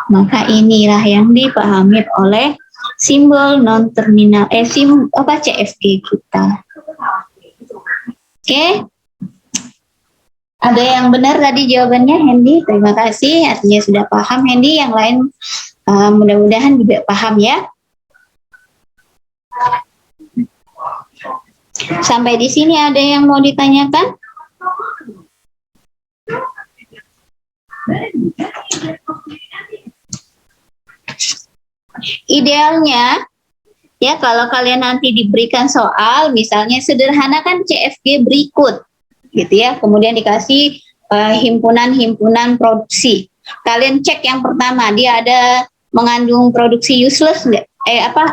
Maka inilah yang dipahami oleh simbol non terminal CFG kita. Oke. Ada yang benar tadi jawabannya, Hendy? Terima kasih, artinya sudah paham Hendy. Yang lain mudah-mudahan juga paham ya. Sampai di sini ada yang mau ditanyakan? Idealnya ya kalau kalian nanti diberikan soal misalnya sederhanakan CFG berikut gitu ya, kemudian dikasih himpunan produksi, kalian cek yang pertama dia ada mengandung produksi useless enggak,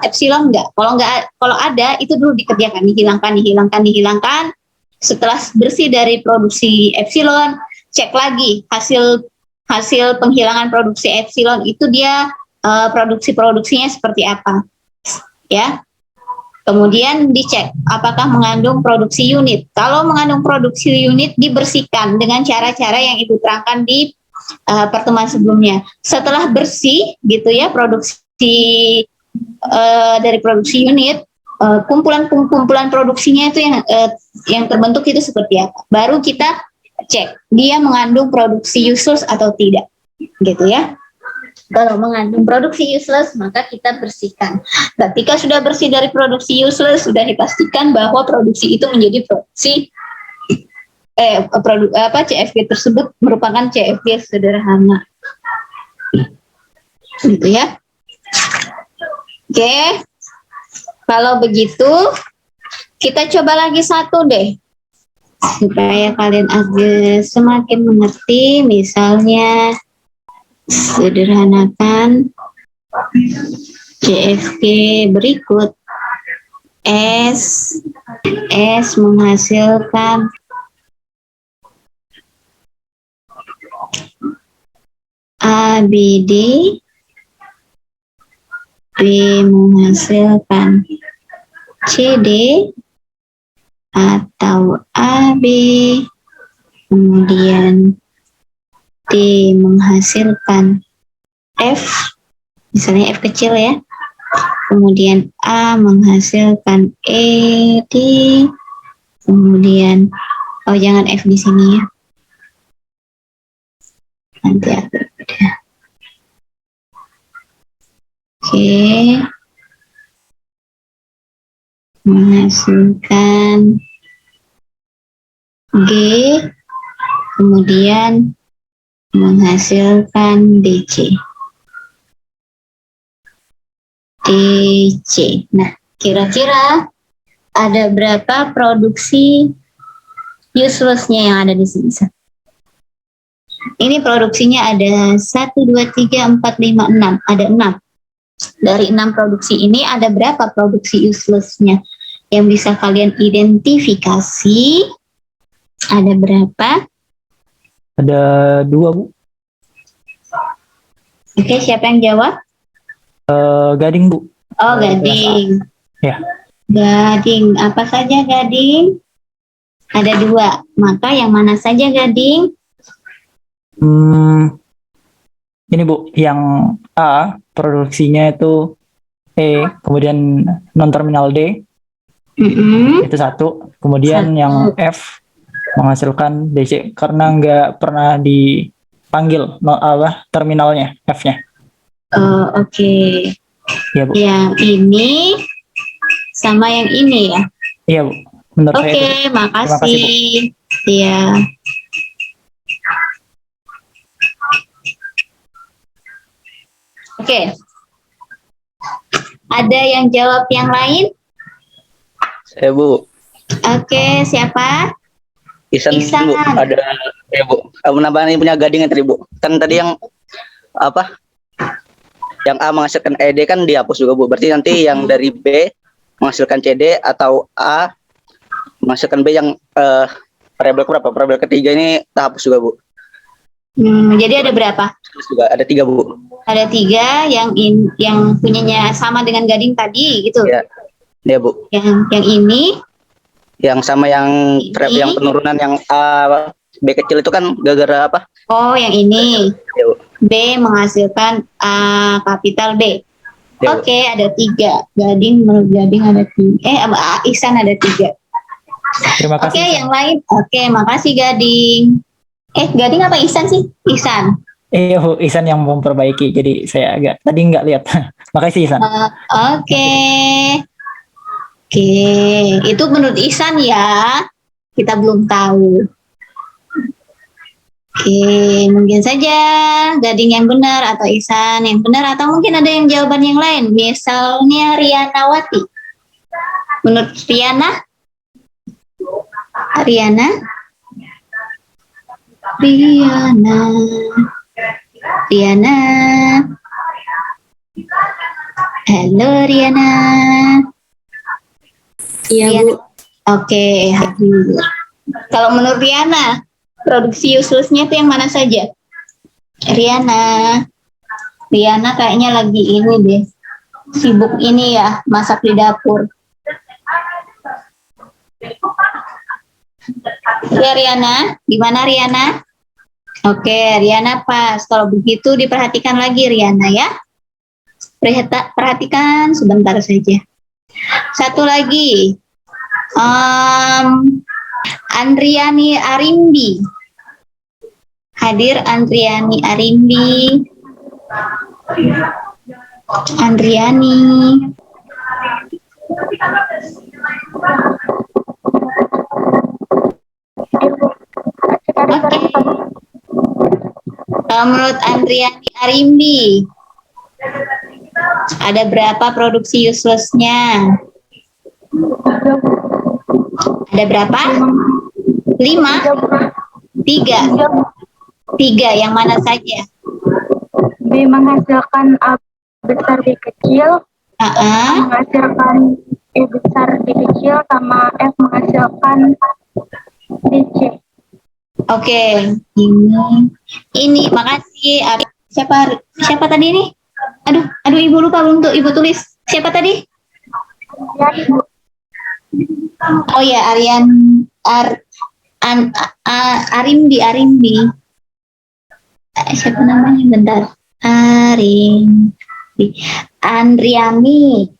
epsilon enggak, kalau ada itu dulu dikerjakan, dihilangkan. Setelah bersih dari produksi epsilon, cek lagi hasil penghilangan produksi epsilon itu dia produksinya seperti apa ya. Kemudian dicek apakah mengandung produksi unit. Kalau mengandung produksi unit dibersihkan dengan cara-cara yang Ibu terangkan di pertemuan sebelumnya. Setelah bersih gitu ya produksi dari produksi unit, kumpulan produksinya itu yang terbentuk itu seperti apa. Baru kita cek dia mengandung produksi useless atau tidak gitu ya. Kalau mengandung produksi useless, maka kita bersihkan. Ketika sudah bersih dari produksi useless, sudah dipastikan bahwa produksi itu menjadi produksi CFG tersebut merupakan CFG sederhana. Gitu ya. Oke. Kalau begitu, kita coba lagi satu deh. Supaya kalian agak semakin mengerti, misalnya sederhanakan CFG berikut. S menghasilkan ABD, B menghasilkan CD, atau AB, kemudian D menghasilkan F, misalnya F kecil ya, kemudian A menghasilkan ED, kemudian jangan F di sini ya, nanti aku udah. Oke, menghasilkan G, kemudian menghasilkan DC. Nah, kira-kira ada berapa produksi useless-nya yang ada di sini? Ini produksinya ada 1, 2, 3, 4, 5, 6. Ada 6. Dari 6 produksi ini ada berapa produksi useless-nya? Yang bisa kalian identifikasi ada berapa? Ada 2, Bu. Oke, siapa yang jawab? Gading, Bu. Oh, Dari Gading. Ya. Gading, apa saja Gading? Ada 2. Maka yang mana saja Gading? Ini, Bu, yang A produksinya itu E, kemudian non-terminal D, itu 1. Kemudian 1. yang F menghasilkan DC karena nggak pernah dipanggil terminalnya F-nya. Oke. Iya, Bu. Yang ini sama yang ini ya? Iya, Bu. Menurut saya itu. Oke, Terima kasih, makasih. Iya. Oke. Ada yang jawab yang lain? Saya Bu. Oke, siapa? Isan, Isan. Bu. Ada ya Bu. Menambahkan ini punya Gading yang tadi Bu. Kan tadi yang apa? Yang A menghasilkan ED kan dihapus juga Bu. Berarti nanti yang dari B menghasilkan CD atau A menghasilkan B yang variabel berapa? Variabel ketiga ini kita hapus juga Bu. Jadi ada berapa? Juga ada 3 Bu. Ada 3 yang punyanya sama dengan Gading tadi gitu. Ya. Ya Bu. Yang ini Yang sama yang yang penurunan yang A B kecil itu kan gara-gara apa? Oh, yang ini. Ya, Bu. B menghasilkan A kapital B. Ya, Oke, ada 3. Gading, menurut Gading ada 3. Ihsan ada 3. Terima kasih. Oke, yang lain. Oke, makasih Gading. Gading apa Ihsan sih? Ihsan. Iya, Bu, Ihsan yang memperbaiki. Jadi saya agak tadi nggak lihat. Makasih, Ihsan. Oke. Itu menurut Ihsan ya. Kita belum tahu. Mungkin saja Gading yang benar atau Ihsan yang benar, atau mungkin ada yang jawaban yang lain. Misalnya Rianawati. Menurut Riana? Halo Riana. Iya, Bu. Oke, hadir. Kalau menurut Riana, produksi useless-nya itu yang mana saja? Riana kayaknya lagi ini deh, sibuk ini ya, masak di dapur. Ya Riana, gimana Riana? Oke, Riana pas. Kalau begitu diperhatikan lagi Riana ya. Perhatikan sebentar saja. Satu lagi, Andriani Arimbi. Hadir Andriani Arimbi. Andriani. Oke. Menurut Andriani Arimbi, ada berapa produksi useless-nya? Ada berapa? 5? 3. Yang mana saja? B menghasilkan A besar B kecil, menghasilkan E besar D kecil, sama F menghasilkan DC. Oke, ini makasih. Siapa tadi nih? Aduh, ibu lupa untuk ibu tulis. Siapa tadi? Oh ya, Arimbi. Siapa namanya? Bentar. Andriani.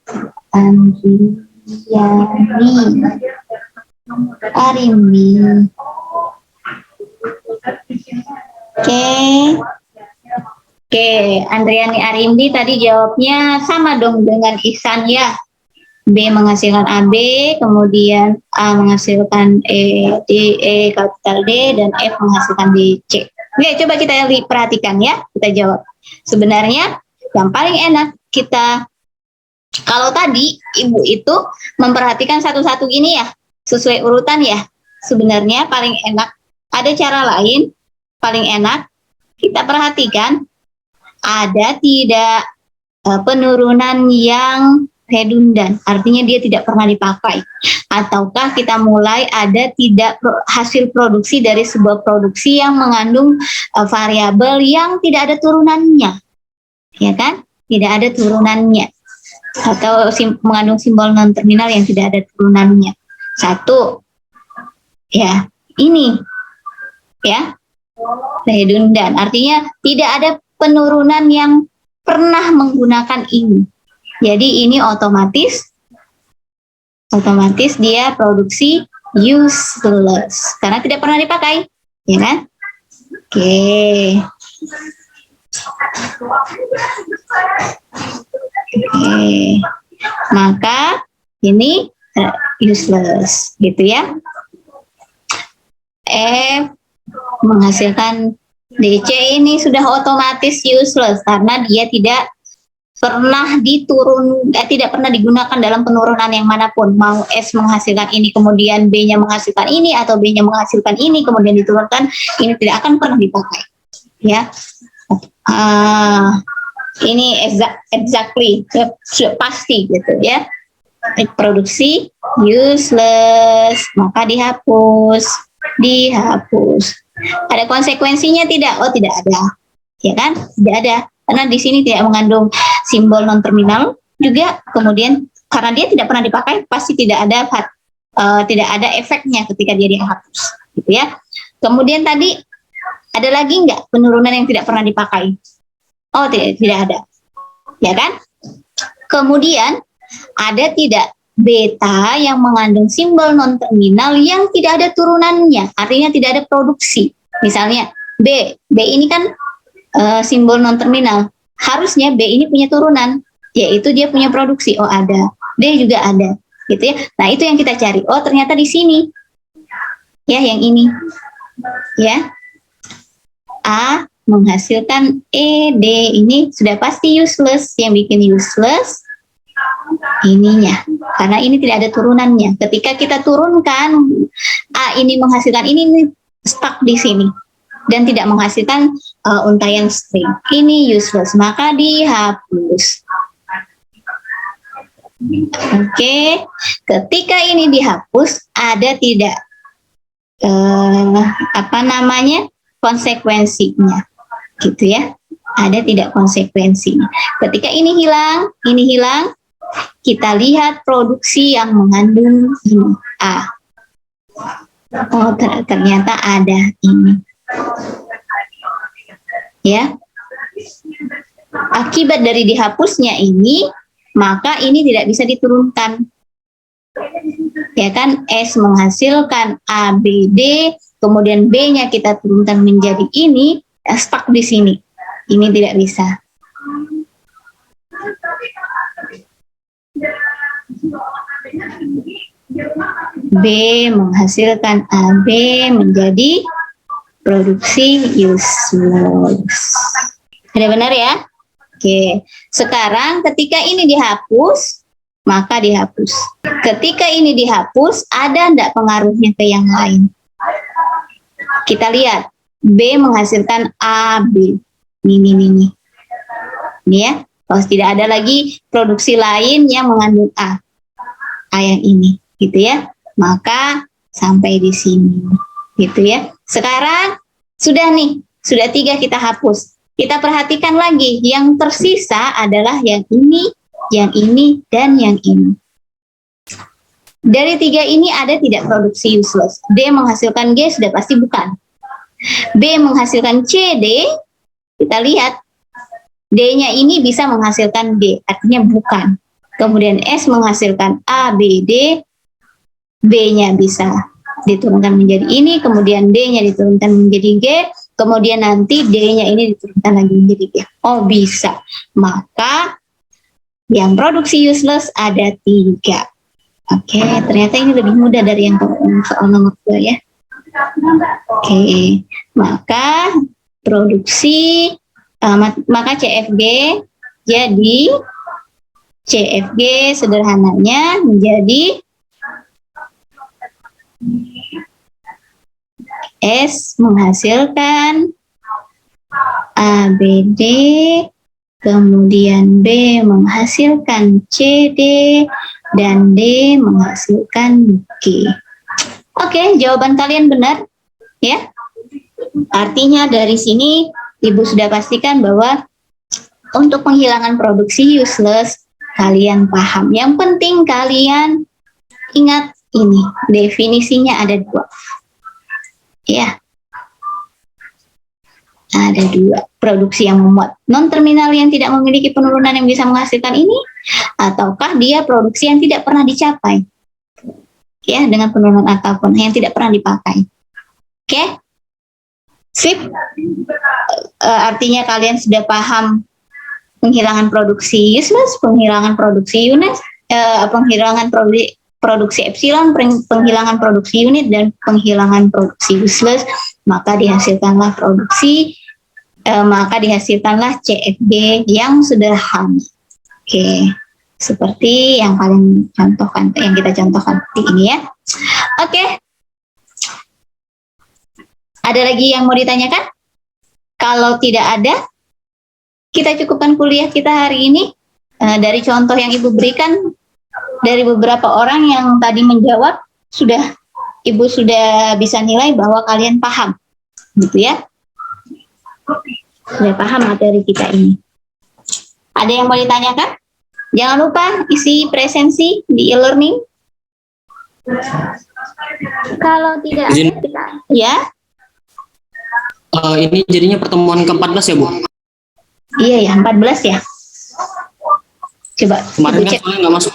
Arimbi. Oke, Andriani Arimbi tadi jawabnya sama dong dengan Ihsan ya. B menghasilkan AB, kemudian A menghasilkan E kapital D, dan F menghasilkan DC. Oke, coba kita perhatikan ya, kita jawab. Sebenarnya yang paling enak kita, kalau tadi Ibu itu memperhatikan satu-satu gini ya, sesuai urutan ya. Sebenarnya paling enak, ada cara lain, paling enak kita perhatikan ada tidak penurunan yang redundan, artinya dia tidak pernah dipakai, ataukah kita mulai ada tidak hasil produksi dari sebuah produksi yang mengandung variabel yang tidak ada turunannya, ya kan? Tidak ada turunannya, atau mengandung simbol non terminal yang tidak ada turunannya. Satu, ya ini, ya redundan, artinya tidak ada penurunan yang pernah menggunakan ini. Jadi ini otomatis dia produksi useless karena tidak pernah dipakai, ya kan? Oke. Maka ini useless, gitu ya. F menghasilkan DC ini sudah otomatis useless karena dia tidak pernah tidak pernah digunakan dalam penurunan yang manapun. Mau S menghasilkan ini kemudian B-nya menghasilkan ini, atau B-nya menghasilkan ini kemudian diturunkan, ini tidak akan pernah dipakai, ya. Ini exactly sudah pasti gitu ya. Produksi useless, maka dihapus. Ada konsekuensinya tidak? Oh, tidak ada, ya kan? Tidak ada, karena di sini tidak mengandung simbol non terminal juga. Kemudian karena dia tidak pernah dipakai, pasti tidak ada efeknya ketika dia dihapus, gitu ya. Kemudian tadi ada lagi nggak penurunan yang tidak pernah dipakai? Oh, tidak ada, ya kan? Kemudian ada tidak beta yang mengandung simbol non terminal yang tidak ada turunannya, artinya tidak ada produksi. Misalnya B ini kan simbol non terminal, harusnya B ini punya turunan, yaitu dia punya produksi. Oh, ada. D juga ada, gitu ya. Nah, itu yang kita cari. Oh, ternyata di sini, ya, yang ini, ya. A menghasilkan D, ini sudah pasti useless. Yang bikin useless ininya, karena ini tidak ada turunannya. Ketika kita turunkan A ini menghasilkan ini stuck di sini dan tidak menghasilkan untayan string, ini useless, maka dihapus. Oke, ketika ini dihapus, ada tidak konsekuensinya, gitu ya? Ada tidak konsekuensinya? Ketika ini hilang, kita lihat produksi yang mengandung ini A. Oh, ternyata ada ini. Ya, akibat dari dihapusnya ini, maka ini tidak bisa diturunkan, ya kan? S menghasilkan A, B, D, kemudian B-nya kita turunkan menjadi ini, stuck di sini, ini tidak bisa. B menghasilkan AB menjadi produksi useless. Ada benar ya? Oke. Sekarang ketika ini dihapus, maka dihapus. Ketika ini dihapus, ada enggak pengaruhnya ke yang lain? Kita lihat. B menghasilkan AB. Ini ya. Kalau tidak ada lagi produksi lain yang mengandung A. A yang ini, gitu ya. Maka sampai di sini, gitu ya. Sekarang sudah 3 kita hapus. Kita perhatikan lagi, yang tersisa adalah yang ini, dan yang ini. Dari 3 ini ada tidak produksi useless? D menghasilkan G, sudah pasti bukan. B menghasilkan C, D, kita lihat D-nya ini bisa menghasilkan D, artinya bukan. Kemudian S menghasilkan A, B, D, B-nya bisa diturunkan menjadi ini, kemudian D-nya diturunkan menjadi G, kemudian nanti D-nya ini diturunkan lagi menjadi G. Oh, bisa. Maka yang produksi useless ada 3. Oke, ternyata ini lebih mudah dari yang soal nomor 2 ya. Oke, maka produksi maka CFG jadi CFG sederhananya menjadi S menghasilkan ABD, kemudian B menghasilkan CD, dan D menghasilkan G. Oke, jawaban kalian benar ya. Artinya dari sini Ibu sudah pastikan bahwa untuk penghilangan produksi useless kalian paham. Yang penting kalian ingat ini, definisinya ada 2. Ya. Ada 2. Produksi yang memuat non-terminal yang tidak memiliki penurunan yang bisa menghasilkan ini, ataukah dia produksi yang tidak pernah dicapai. Ya, dengan penurunan apapun yang tidak pernah dipakai. Oke? Sip. Artinya kalian sudah paham penghilangan produksi useless, penghilangan produksi unit, penghilangan produksi epsilon, penghilangan produksi unit, dan penghilangan produksi useless. Maka dihasilkanlah CFG yang sederhana. Oke, seperti yang kalian contohkan, yang kita contohkan di ini ya. Oke. Ada lagi yang mau ditanyakan? Kalau tidak ada, kita cukupkan kuliah kita hari ini. Dari contoh yang Ibu berikan, dari beberapa orang yang tadi menjawab, Ibu sudah bisa nilai bahwa kalian paham. Gitu ya. Sudah paham materi kita ini. Ada yang mau ditanyakan? Jangan lupa isi presensi di e-learning. Kalau tidak ada, ya. Ini jadinya pertemuan ke-14 ya, Bu? Iya ya, 14 ya. Coba kemarin Ibu kan cek. soalnya nggak masuk.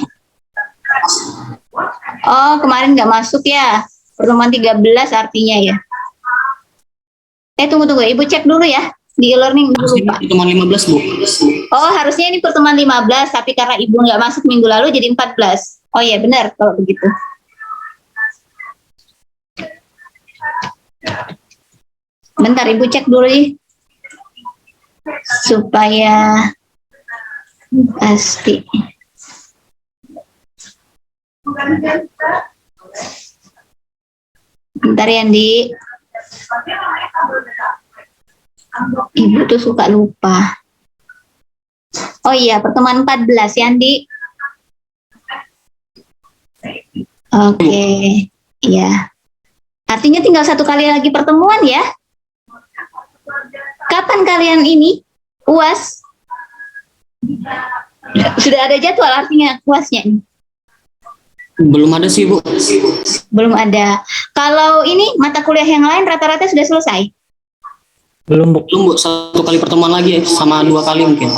Oh, kemarin nggak masuk ya. Pertemuan 13 artinya ya. Tunggu. Ibu cek dulu ya. Di e-learning dulu, Ini Pak. pertemuan 15, Bu. Oh, harusnya ini pertemuan 15, tapi karena Ibu nggak masuk minggu lalu jadi 14. Oh iya, benar kalau begitu. Bentar, Ibu cek dulu ya. Supaya pasti. Bentar ya, Andi. Ibu tuh suka lupa. Oh iya, pertemuan 14 ya, Andi. Oke, ya. Artinya tinggal 1 kali lagi pertemuan ya. Kapan kalian ini UAS? Sudah ada jadwal artinya UASnya ini? Belum ada sih, Bu. Belum ada. Kalau ini mata kuliah yang lain rata-rata sudah selesai? Belum, Bu. Belum, Bu. 1 kali pertemuan lagi ya, sama 2 kali mungkin.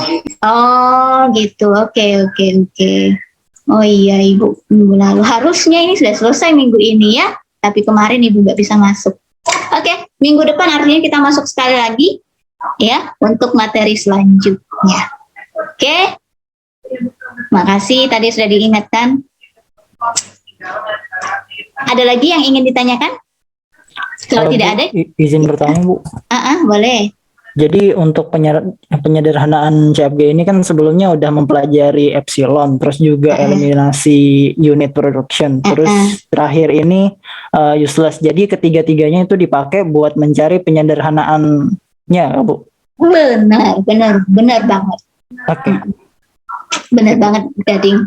Oh gitu, oke. Oh iya, Ibu minggu lalu harusnya ini sudah selesai minggu ini ya, tapi kemarin Ibu nggak bisa masuk. Oke, minggu depan artinya kita masuk sekali lagi ya untuk materi selanjutnya. Oke, makasih tadi sudah diingatkan. Ada lagi yang ingin ditanyakan? Kalau tidak Bu, ada, izin bertanya, Bu. boleh. Jadi untuk penyederhanaan CFG ini kan sebelumnya udah mempelajari epsilon, terus juga eliminasi unit production, terus terakhir ini useless. Jadi ketiga-tiganya itu dipakai buat mencari penyederhanaannya, Bu. Benar banget. Oke. Benar banget, Gading.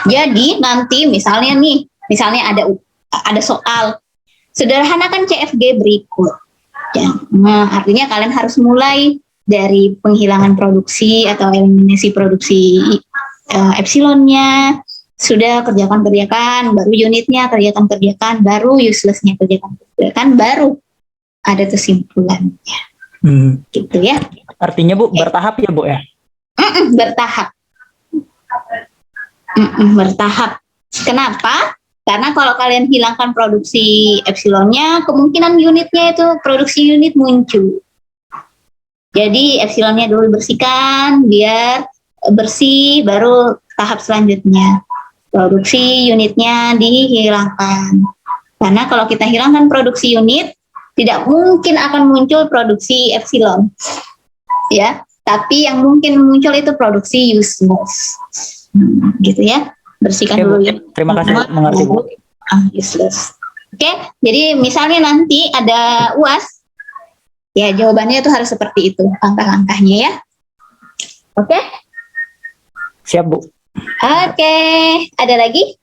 Jadi nanti misalnya ada soal sederhanakan CFG berikut. Artinya kalian harus mulai dari penghilangan produksi atau eliminasi produksi epsilonnya, Sudah kerjakan, baru unitnya kerjakan, baru uselessnya kerjakan, baru ada kesimpulannya. Gitu ya. Artinya Bu, bertahap ya Bu ya? Bertahap. Bertahap. Kenapa? Karena kalau kalian hilangkan produksi epsilonnya, kemungkinan unitnya itu produksi unit muncul. Jadi epsilonnya dulu bersihkan, biar bersih, baru tahap selanjutnya. Produksi unitnya dihilangkan. Karena kalau kita hilangkan produksi unit, tidak mungkin akan muncul produksi epsilon. Ya, tapi yang mungkin muncul itu produksi useless. Gitu ya. Bersihkan Oke, dulu Bu. ya. Terima kasih, mengerti Bu. Useless. Oke, jadi misalnya nanti ada UAS, ya jawabannya itu harus seperti itu, langkah-langkahnya ya. Oke? Siap Bu. Oke, ada lagi?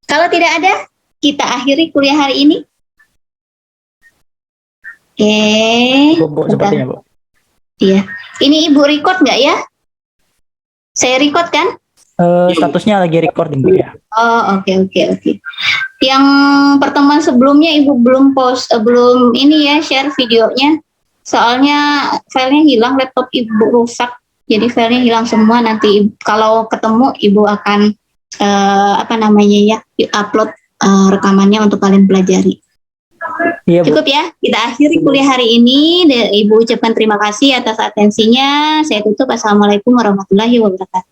Kalau tidak ada, kita akhiri kuliah hari ini. Bu, sepertinya Bu. Iya. Ini Ibu record nggak ya? Saya record kan? Statusnya lagi recording Bu ya. Oh, oke. Yang pertemuan sebelumnya Ibu belum post, belum ini ya share videonya. Soalnya filenya hilang, laptop Ibu rusak. Jadi filenya hilang semua. Nanti kalau ketemu Ibu akan upload rekamannya untuk kalian pelajari. Iya Bu. Cukup ya, kita akhiri kuliah hari ini. Ibu ucapkan terima kasih atas atensinya. Saya tutup. Assalamualaikum warahmatullahi wabarakatuh.